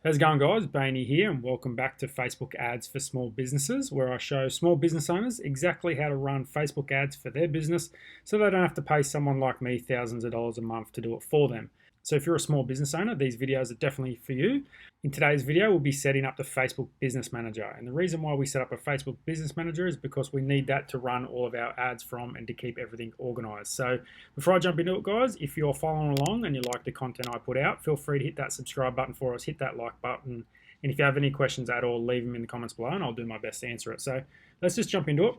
How's it going, guys? Bainey here, and welcome back to Facebook Ads for Small Businesses, where I show small business owners exactly how to run Facebook ads for their business so they don't have to pay someone like me thousands of dollars a month to do it for them. So if you're a small business owner, these videos are definitely for you. In today's video, we'll be setting up the Facebook Business Manager. And the reason why we set up a Facebook Business Manager is because we need that to run all of our ads from and to keep everything organized. So before I jump into it, guys, if you're following along and you like the content I put out, feel free to hit that subscribe button for us, hit that like button. And if you have any questions at all, leave them in the comments below and I'll do my best to answer it. So let's just jump into it.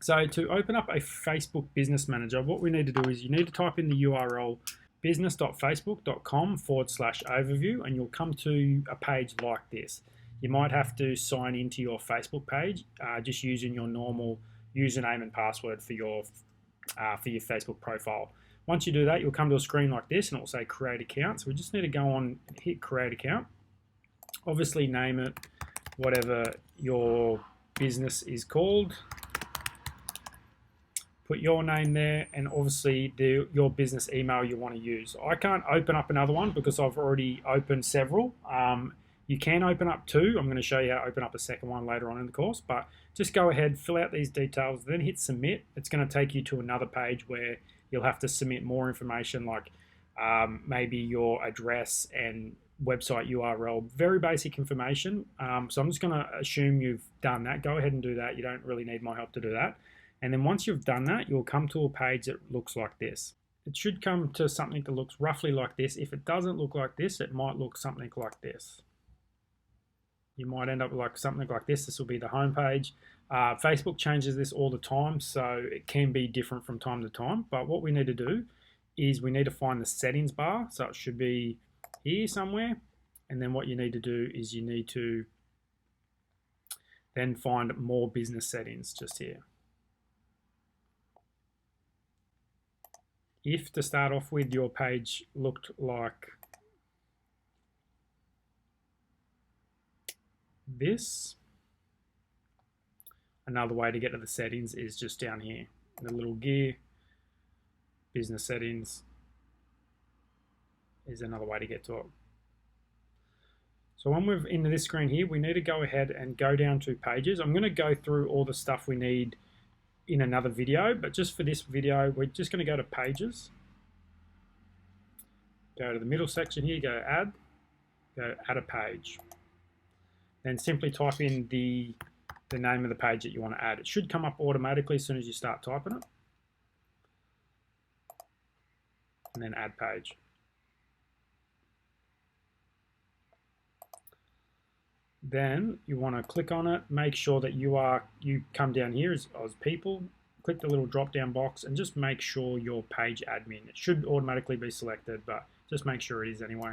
So to open up a Facebook Business Manager, what we need to do is you need to type in the URL business.facebook.com/overview, and you'll come to a page like this. You might have to sign into your Facebook page just using your normal username and password for your Facebook profile. Once you do that, you'll come to a screen like this and it will say create account. So we just need to go on and hit create account. Obviously name it whatever your business is called. Put your name there, and obviously your business email you want to use. I can't open up another one because I've already opened several. You can open up two. I'm going to show you how to open up a second one later on in the course, but just go ahead, fill out these details, then hit submit. It's going to take you to another page where you'll have to submit more information like maybe your address and website URL, very basic information. So I'm just going to assume you've done that. Go ahead and do that. You don't really need my help to do that. And then once you've done that, you'll come to a page that looks like this. It should come to something that looks roughly like this. If it doesn't look like this, it might look something like this. You might end up like something like this. This will be the home page. Facebook changes this all the time, so it can be different from time to time. But what we need to do is we need to find the settings bar. So it should be here somewhere. And then what you need to do is you need to then find more business settings just here. If to start off with your page looked like this, another way to get to the settings is just down here, the little gear, business settings is another way to get to it. So when we're into this screen here, we need to go ahead and go down to pages. I'm going to go through all the stuff we need in another video, but just for this video, we're just going to go to pages, go to the middle section here, go add a page, then simply type in the name of the page that you want to add. It should come up automatically as soon as you start typing it, and then add page. Then you want to click on it, make sure that you come down here as people, click the little drop down box and just make sure you're page admin. It should automatically be selected, but just make sure it is anyway.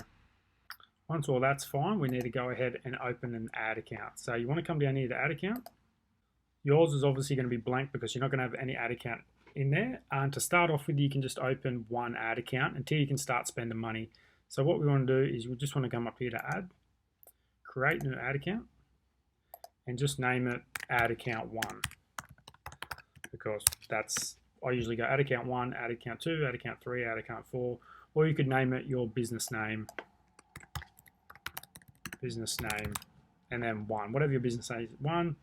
Once all that's fine, we need to go ahead and open an ad account. So you want to come down here to add account. Yours is obviously going to be blank because you're not going to have any ad account in there. And to start off with, you can just open one ad account until you can start spending money. So what we want to do is we just want to come up here to add, create new ad account, and just name it ad account 1, because I usually go ad account 1, ad account 2, ad account 3, ad account 4, or you could name it your business name, and then 1, whatever your business name is. 1,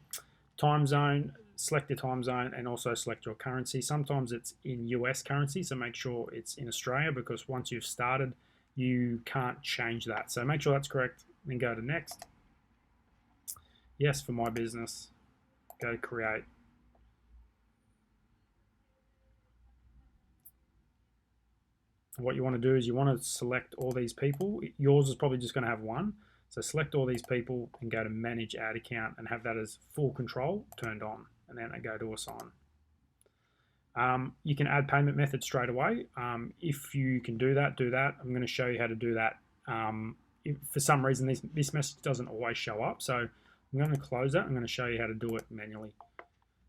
time zone, select your time zone, and also select your currency. Sometimes it's in US currency, so make sure it's in Australia, because once you've started, you can't change that. So make sure that's correct. Then go to next. Yes, for my business. Go to create. What you want to do is you want to select all these people. Yours is probably just going to have one. So select all these people and go to manage ad account and have that as full control turned on. And then I go to assign. You can add payment method straight away. If you can do that, do that. I'm going to show you how to do that. If for some reason this message doesn't always show up, so I'm going to close that. I'm going to show you how to do it manually.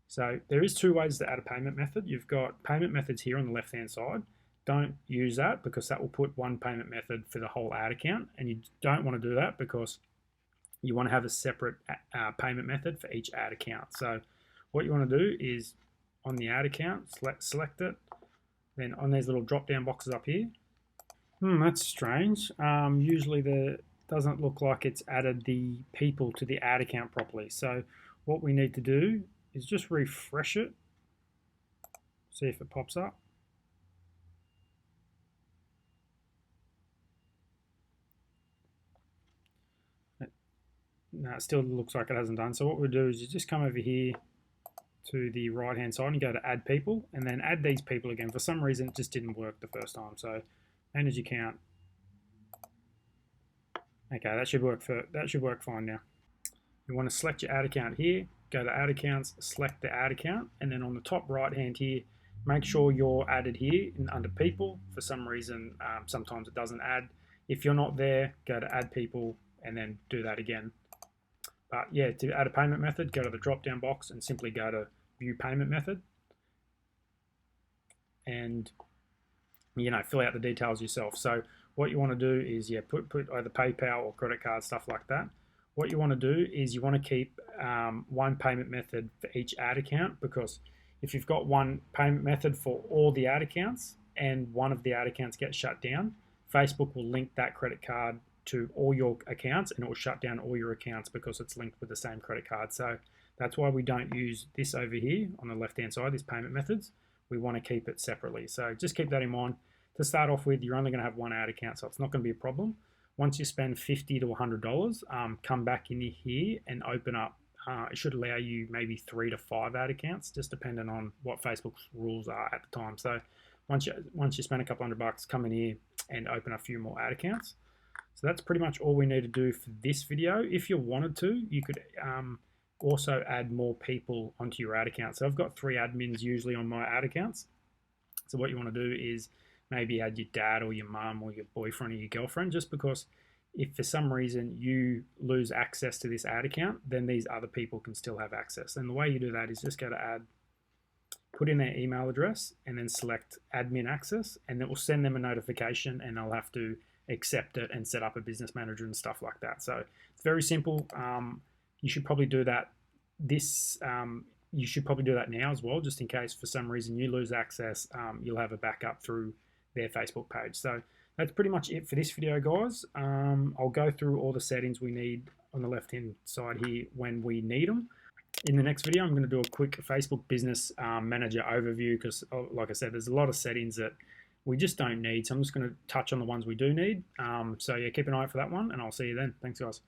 So there is two ways to add a payment method. You've got payment methods here on the left hand side. Don't use that because that will put one payment method for the whole ad account, and you don't want to do that because you want to have a separate payment method for each ad account. So what you want to do is on the ad account, select it, then on these little drop down boxes up here. That's strange. Usually doesn't look like it's added the people to the ad account properly. So what we need to do is just refresh it, see if it pops up. No, it still looks like it hasn't done. So what we'll do is you just come over here to the right hand side and go to add people, and then add these people again. For some reason it just didn't work the first time. So manage account. Okay, that should work fine now. You want to select your ad account here, go to ad accounts, select the ad account, and then on the top right hand here, make sure you're added here under people. For some reason, sometimes it doesn't add. If you're not there, go to add people and then do that again. But yeah, to add a payment method, go to the drop down box and simply go to view payment method, and fill out the details yourself. So what you want to do is put either PayPal or credit card, stuff like that. What you want to do is you want to keep one payment method for each ad account, because if you've got one payment method for all the ad accounts and one of the ad accounts gets shut down, Facebook will link that credit card to all your accounts and it will shut down all your accounts because it's linked with the same credit card. So that's why we don't use this over here on the left hand side, these payment methods. We want to keep it separately. So just keep that in mind. To start off with, you're only going to have one ad account, so it's not going to be a problem. Once you spend $50 to $100, come back in here and open up. It should allow you maybe 3 to 5 ad accounts, just depending on what Facebook's rules are at the time. So once you spend a couple $100, come in here and open a few more ad accounts. So that's pretty much all we need to do for this video. If you wanted to, you could also add more people onto your ad account. So I've got 3 admins usually on my ad accounts. So what you want to do is maybe add your dad or your mum or your boyfriend or your girlfriend, just because if for some reason you lose access to this ad account, then these other people can still have access. And the way you do that is just go to add, put in their email address, and then select admin access, and it will send them a notification and they'll have to accept it and set up a business manager and stuff like that. So it's very simple. You should probably do that. You should probably do that now as well, just in case for some reason you lose access. You'll have a backup through their Facebook page. So that's pretty much it for this video, guys. I'll go through all the settings we need on the left hand side here when we need them. In the next video, I'm going to do a quick Facebook Business Manager overview, because like I said, there's a lot of settings that we just don't need. So I'm just going to touch on the ones we do need. So yeah, keep an eye out for that one, and I'll see you then. Thanks, guys.